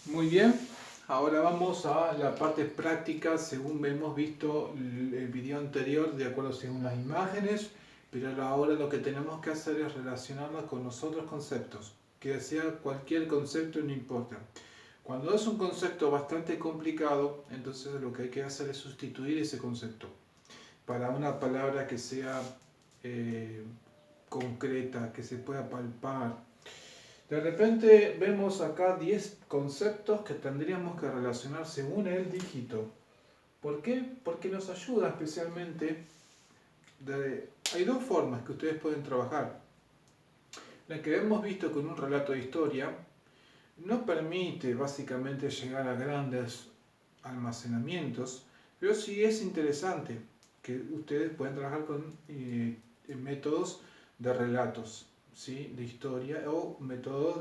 Muy bien, ahora vamos a la parte práctica según hemos visto el video anterior, de acuerdo según las imágenes, pero ahora lo que tenemos que hacer es relacionarla con los otros conceptos, que sea cualquier concepto, no importa. Cuando es un concepto bastante complicado, entonces lo que hay que hacer es sustituir ese concepto para una palabra que sea eh, concreta, que se pueda palpar. De repente vemos acá 10 conceptos que tendríamos que relacionar según el dígito. ¿Por qué? Porque nos ayuda especialmente. Hay dos formas que ustedes pueden trabajar. La que hemos visto con un relato de historia no permite básicamente llegar a grandes almacenamientos, pero sí es interesante que ustedes pueden trabajar con métodos de relatos, ¿sí? De historia o métodos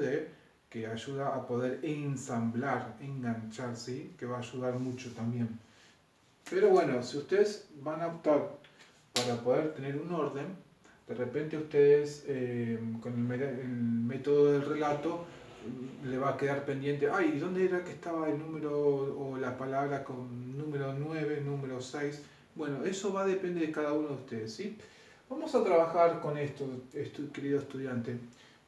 que ayuda a poder ensamblar, enganchar, ¿sí? Que va a ayudar mucho también. Pero bueno, si ustedes van a optar para poder tener un orden, de repente ustedes con el método del relato le va a quedar pendiente, ay, ¿y dónde era que estaba el número o la palabra con número 9, número 6? Bueno, eso va a depender de cada uno de ustedes, ¿sí? Vamos a trabajar con esto, querido estudiante.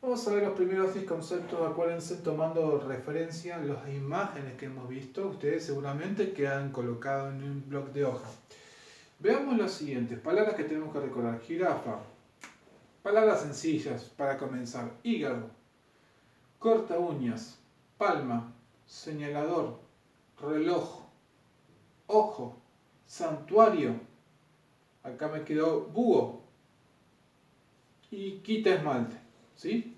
Vamos a ver los primeros 10 conceptos, acuérdense, tomando referencia a las imágenes que hemos visto, ustedes seguramente que han colocado en un bloc de hoja. Veamos las siguientes palabras que tenemos que recordar. Jirafa. Palabras sencillas para comenzar. Hígado. Corta uñas. Palma. Señalador. Reloj. Ojo. Santuario. Acá me quedó búho. Y quita esmalte. ¿Sí?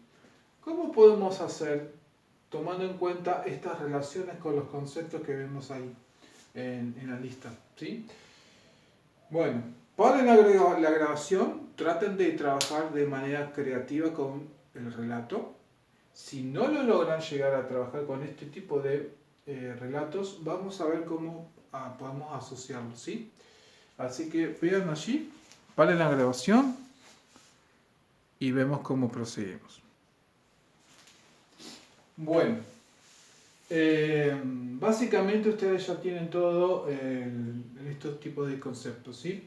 ¿Cómo podemos hacer tomando en cuenta estas relaciones con los conceptos que vemos ahí en la lista? ¿Sí? Bueno, para la grabación traten de trabajar de manera creativa con el relato. Si no lo logran llegar a trabajar con este tipo de relatos, vamos a ver cómo podemos asociarlos, ¿sí? Así que vean allí, paren la grabación y vemos cómo procedemos. Bueno, básicamente ustedes ya tienen todo estos tipos de conceptos, ¿sí?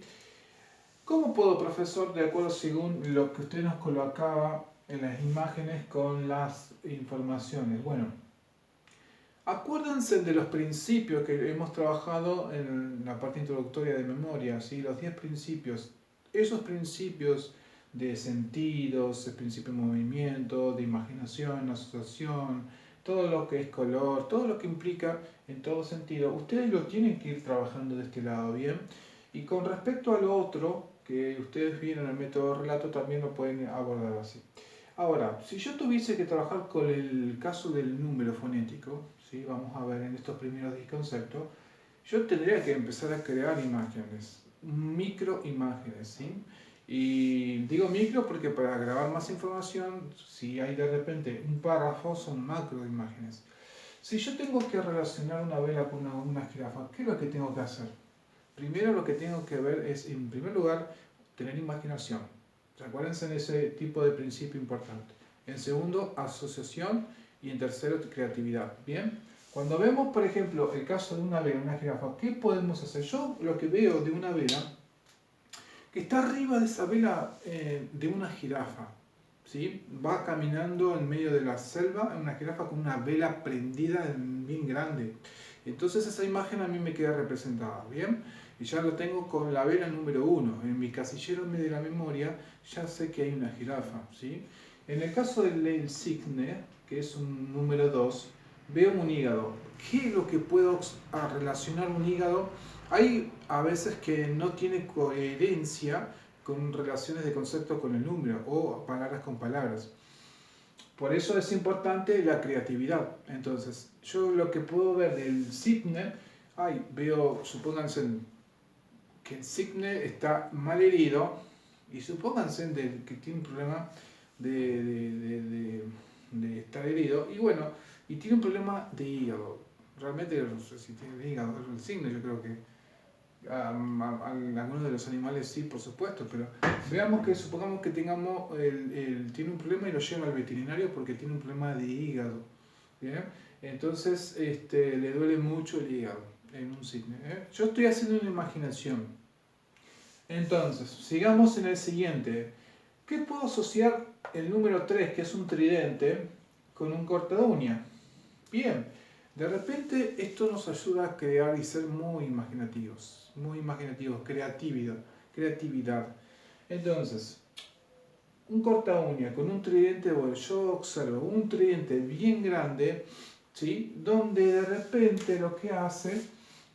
¿Cómo puedo, profesor, de acuerdo según lo que usted nos colocaba en las imágenes con las informaciones? Bueno, acuérdense de los principios que hemos trabajado en la parte introductoria de memoria, ¿sí? Los 10 principios. Esos principios de sentidos, el principio de movimiento, de imaginación, asociación, todo lo que es color, todo lo que implica en todo sentido, ustedes lo tienen que ir trabajando de este lado, ¿bien? Y con respecto a lo otro, que ustedes vieron en el método de relato, también lo pueden abordar así. Ahora, si yo tuviese que trabajar con el caso del número fonético, ¿sí? Vamos a ver en estos primeros 10 conceptos, yo tendría que empezar a crear imágenes, microimágenes, ¿sí? Y digo micro porque para grabar más información, si hay de repente un párrafo, son macroimágenes. Si yo tengo que relacionar una vela con una jirafa, ¿qué es lo que tengo que hacer? Primero lo que tengo que ver es, en primer lugar, tener imaginación. Acuérdense de ese tipo de principio importante. En segundo, asociación. Y en tercero, creatividad. Bien. Cuando vemos, por ejemplo, el caso de una vela, una jirafa, ¿qué podemos hacer? Yo lo que veo de una vela, que está arriba de esa vela de una jirafa. ¿Sí? Va caminando en medio de la selva, una jirafa con una vela prendida bien grande. Entonces esa imagen a mí me queda representada, ¿bien? Y ya lo tengo con la vela número 1. En mi casillero de la memoria ya sé que hay una jirafa, ¿sí? En el caso del cisne, que es un número 2, veo un hígado. ¿Qué es lo que puedo relacionar un hígado? Hay a veces que no tiene coherencia con relaciones de concepto con el número o palabras con palabras. Por eso es importante la creatividad. Entonces, yo lo que puedo ver del cisne, veo, supónganse que el cisne está mal herido y supónganse que tiene un problema de estar herido y bueno, y tiene un problema de hígado. Realmente no sé si tiene hígado el cisne, yo creo que algunos de los animales sí, por supuesto, pero veamos que supongamos que tiene un problema y lo lleva al veterinario porque tiene un problema de hígado. ¿bien? Entonces le duele mucho el hígado en un cisne. Yo estoy haciendo una imaginación. Entonces, sigamos en el siguiente. ¿Qué puedo asociar el número 3, que es un tridente, con un corta uña? Bien, de repente esto nos ayuda a crear y ser muy imaginativos, creatividad. Entonces, un corta uña con un tridente, bueno, yo observo un tridente bien grande, ¿sí? Donde de repente lo que hace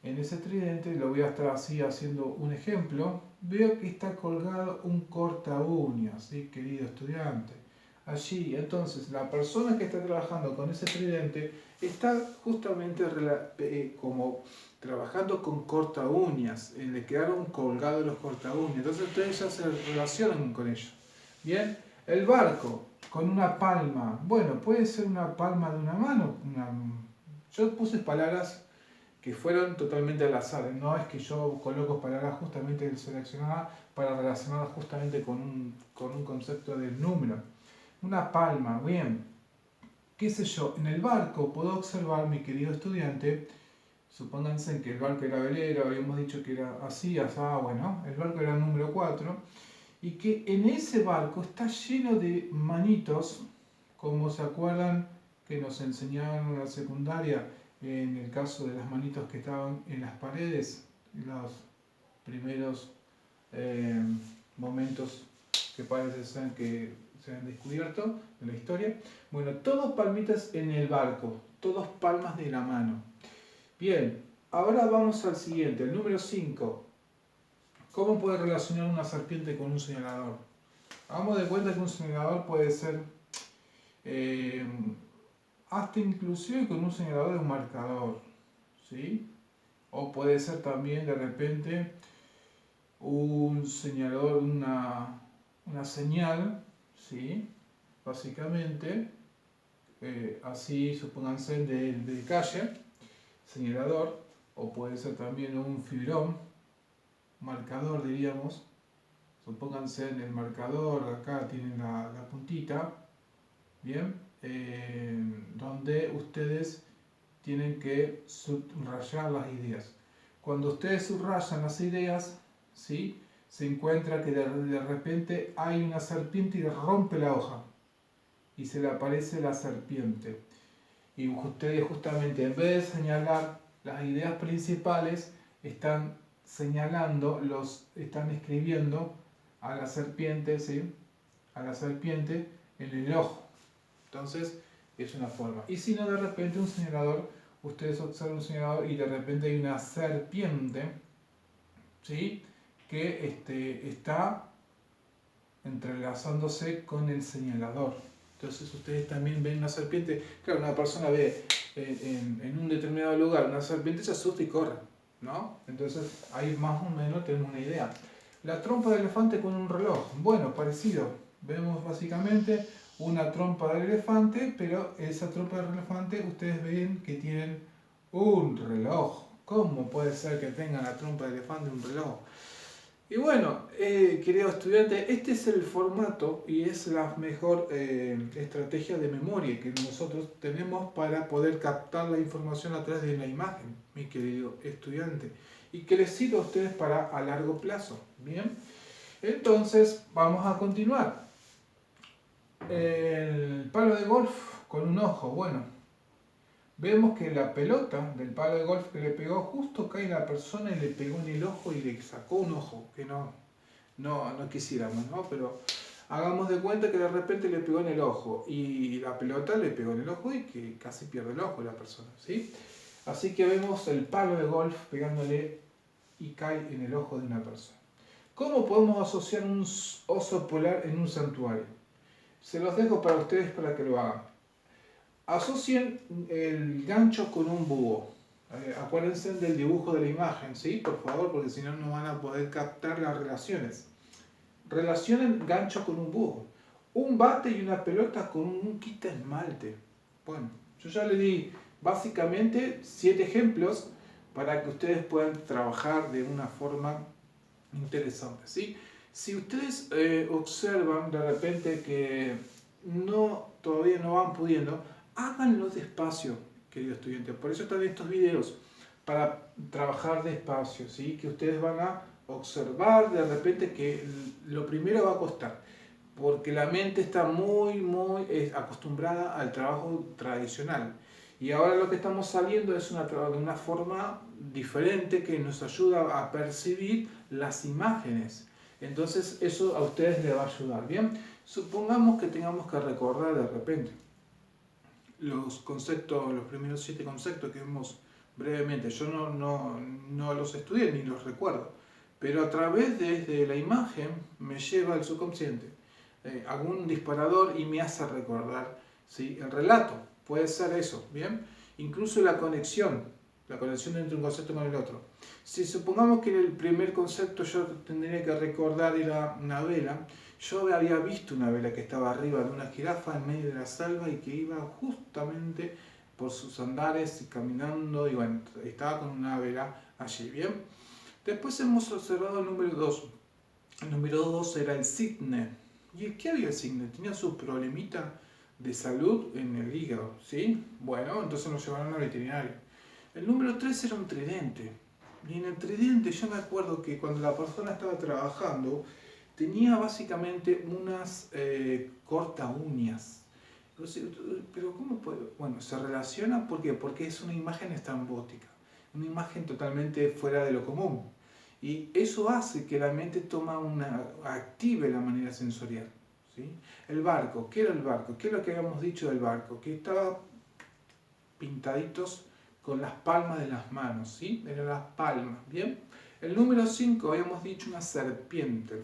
en ese tridente, lo voy a estar así haciendo un ejemplo, veo que está colgado un corta uñas, ¿sí? Querido estudiante. Allí, entonces, la persona que está trabajando con ese tridente está justamente como trabajando con corta uñas, le quedaron colgados los corta uñas, entonces ustedes ya se relacionan con ello. Bien, el barco con una palma, bueno, puede ser una palma de una mano, yo puse palabras que fueron totalmente al azar, no es que yo coloco palabras justamente seleccionadas para relacionarlas justamente con un concepto del número. Una palma, bien, qué sé yo, en el barco puedo observar, mi querido estudiante, supónganse que el barco era velero, habíamos dicho que era así, bueno, el barco era el número 4, y que en ese barco está lleno de manitos, como se acuerdan que nos enseñaron en la secundaria, en el caso de las manitos que estaban en las paredes, los primeros eh, momentos que parece ser que se han descubierto en la historia. Bueno, todos palmitas en el barco, todos palmas de la mano. Bien, ahora vamos al siguiente, el número 5. ¿Cómo puede relacionar una serpiente con un señalador? Hagamos de cuenta que un señalador puede ser eh, hasta inclusive con un señalador de un marcador, ¿sí? O puede ser también de repente un señalador, una señal, ¿sí? Básicamente, así supónganse de calle, señalador, o puede ser también un fibrón, marcador diríamos, supónganse en el marcador, acá tienen la puntita, bien, donde ustedes tienen que subrayar las ideas. Cuando ustedes subrayan las ideas, ¿sí? Se encuentra que de repente hay una serpiente y rompe la hoja y se le aparece la serpiente. Y ustedes justamente en vez de señalar las ideas principales, están señalando, están escribiendo a la serpiente, ¿sí? A la serpiente en el ojo. Entonces, es una forma. Y si no, de repente un señalador, ustedes observan un señalador y de repente hay una serpiente, ¿sí? Que está entrelazándose con el señalador. Entonces ustedes también ven una serpiente. Claro, una persona ve en un determinado lugar una serpiente, se asusta y corre, ¿no? Entonces ahí más o menos tenemos una idea. La trompa de elefante con un reloj. Bueno, parecido. Vemos básicamente una trompa de elefante, pero esa trompa de elefante ustedes ven que tienen un reloj. ¿Cómo puede ser que tengan la trompa de elefante un reloj? Y bueno, querido estudiante, este es el formato y es la mejor estrategia de memoria que nosotros tenemos para poder captar la información a través de la imagen, mi querido estudiante, y que les sirva a ustedes para a largo plazo. Bien, entonces vamos a continuar. El palo de golf con un ojo, bueno, vemos que la pelota del palo de golf que le pegó, justo cae la persona y le pegó en el ojo y le sacó un ojo, que no quisiéramos, ¿no? Pero hagamos de cuenta que de repente le pegó en el ojo y la pelota le pegó en el ojo y que casi pierde el ojo la persona, ¿sí? Así que vemos el palo de golf pegándole y cae en el ojo de una persona. ¿Cómo podemos asociar un oso polar en un santuario? Se los dejo para ustedes para que lo hagan. Asocien el gancho con un búho. Acuérdense del dibujo de la imagen, ¿sí? Por favor, porque si no, no van a poder captar las relaciones. Relacionen gancho con un búho. Un bate y una pelota con un quita esmalte. Bueno, yo ya le di básicamente 7 ejemplos para que ustedes puedan trabajar de una forma interesante, ¿sí? Si ustedes observan de repente que todavía no van pudiendo, háganlo despacio, querido estudiante. Por eso están estos videos, para trabajar despacio, ¿sí? Que ustedes van a observar de repente que lo primero va a costar, porque la mente está muy acostumbrada al trabajo tradicional. Y ahora lo que estamos saliendo es de una forma diferente que nos ayuda a percibir las imágenes. Entonces eso a ustedes les va a ayudar, ¿bien? Supongamos que tengamos que recordar de repente los conceptos, los primeros 7 conceptos que vimos brevemente. Yo no los estudié ni los recuerdo, pero a través de la imagen me lleva al subconsciente. Hago un disparador y me hace recordar, ¿sí? El relato, puede ser eso, ¿bien? Incluso la conexión entre un concepto con el otro. Si supongamos que en el primer concepto yo tendría que recordar era una vela, yo había visto una vela que estaba arriba de una jirafa en medio de la selva y que iba justamente por sus andares caminando y bueno, estaba con una vela allí, ¿bien? Después hemos observado el número 2. El número 2 era el cisne. ¿Y qué había el cisne? Tenía su problemita de salud en el hígado, ¿sí? Bueno, entonces nos llevaron al veterinario. El número 3 era un tridente. Y en el tridente yo me acuerdo que cuando la persona estaba trabajando tenía básicamente unas corta uñas. Pero ¿cómo puede? Bueno, se relaciona ¿por qué? Porque es una imagen estrambótica, una imagen totalmente fuera de lo común. Y eso hace que la mente active la manera sensorial, ¿sí? El barco, ¿qué era el barco? ¿Qué es lo que habíamos dicho del barco? Que estaba pintaditos con las palmas de las manos, ¿sí? Eran las palmas, ¿bien? El número 5 habíamos dicho una serpiente.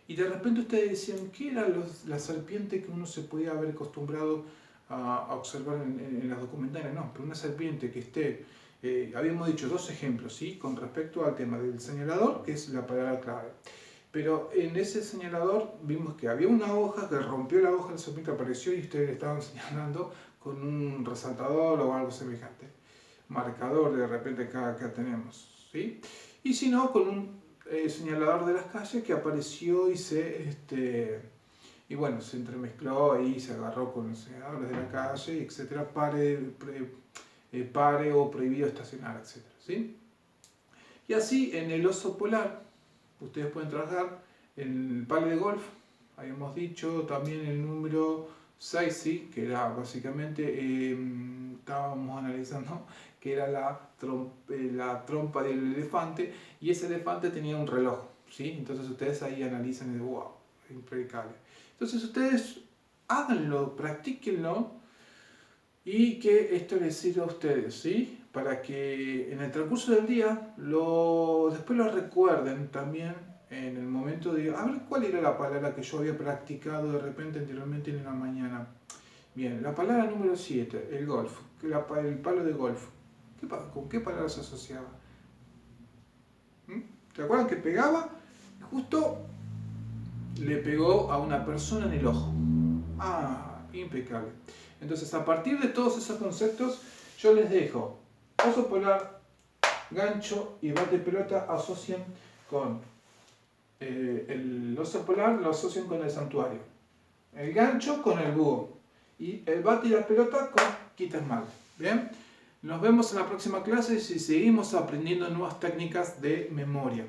Y de repente ustedes decían, ¿qué era la serpiente que uno se podía haber acostumbrado a observar en las documentales? No, pero una serpiente que esté, habíamos dicho 2 ejemplos, ¿sí? Con respecto al tema del señalador, que es la palabra clave. Pero en ese señalador vimos que había una hoja que rompió la hoja, la serpiente apareció y ustedes le estaban señalando con un resaltador o algo semejante. Marcador de repente acá tenemos, ¿sí? Y si no, con un señalador de las calles que apareció y bueno, se entremezcló y se agarró con los señaladores de la calle, etcétera, pare o prohibido estacionar, etcétera, ¿sí? Y así en el oso polar, ustedes pueden trabajar en el palo de golf, habíamos dicho también el número 6, ¿sí? Que era básicamente, estábamos analizando que era la trompa del elefante, y ese elefante tenía un reloj, ¿sí? Entonces ustedes ahí analizan y dicen, wow, impecable. Entonces ustedes háganlo, practíquenlo, y que esto les sirva a ustedes, ¿sí? Para que en el transcurso del día después lo recuerden también en el momento de, a ver cuál era la palabra que yo había practicado de repente anteriormente en la mañana. Bien, la palabra número 7, el golf, el palo de golf. ¿Con qué palabra se asociaba? ¿Te acuerdan que pegaba? Justo le pegó a una persona en el ojo. Ah, impecable. Entonces, a partir de todos esos conceptos, yo les dejo oso polar, gancho y bate pelota asocian con el oso polar, lo asocian con el santuario. El gancho con el búho. Y el bate y la pelota con quita esmalte. ¿Bien? Nos vemos en la próxima clase y seguimos aprendiendo nuevas técnicas de memoria.